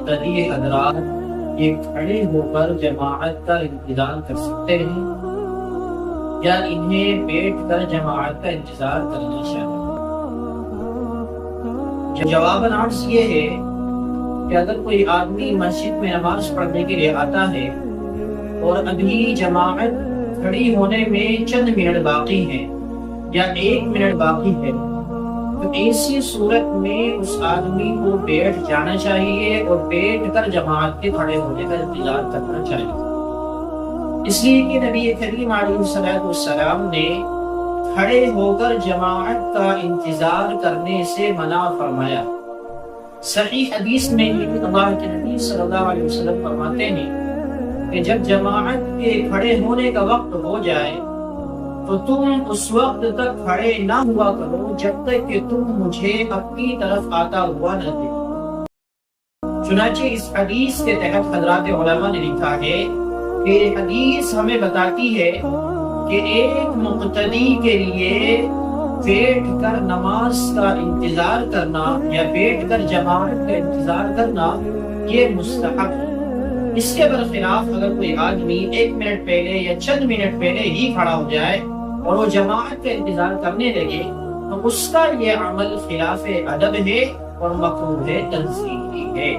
مقتدی حضرات یہ کھڑے ہو کر جماعت کا انتظار کر سکتے ہیں یا انہیں بیٹھ کر جماعت کا انتظار کرنا چاہیے؟ جواباً عرض یہ ہے کہ اگر کوئی آدمی مسجد میں نماز پڑھنے کے لیے آتا ہے اور ابھی جماعت کھڑی ہونے میں چند منٹ باقی ہیں یا 1 منٹ باقی ہے، تو ایسی صورت میں اس آدمی کو بیٹھ جانا چاہیے اور بیٹھ کر جماعت کے کھڑے ہونے کا انتظار کرنا چاہیے، اس لیے کہ نبی کریم علیہ السلام نے کھڑے ہو کر جماعت کا انتظار کرنے سے منع فرمایا۔ صحیح حدیث میں اللہ کے نبی صلی اللہ علیہ وسلم فرماتے ہیں کہ جب جماعت کے کھڑے ہونے کا وقت ہو جائے تو تم اس وقت تک کھڑے نہ ہوا کرو جب تک کہ تم مجھے اپنی طرف آتا ہوا نہ دیکھو۔ چنانچہ اس حدیث کے تحت حضرات علماء نے لکھا ہے کہ یہ حدیث ہمیں بتاتی ہے کہ ایک مقتدی کے لیے بیٹھ کر نماز کا انتظار کرنا یا بیٹھ کر جماعت کا انتظار کرنا یہ مستحب ہے۔ اس کے برخلاف اگر کوئی آدمی 1 منٹ پہلے یا چند منٹ پہلے ہی کھڑا ہو جائے اور وہ جماعت کا انتظار کرنے لگے تو اس کا یہ عمل خلاف ادب ہے اور مکروہ تنزیہی ہے۔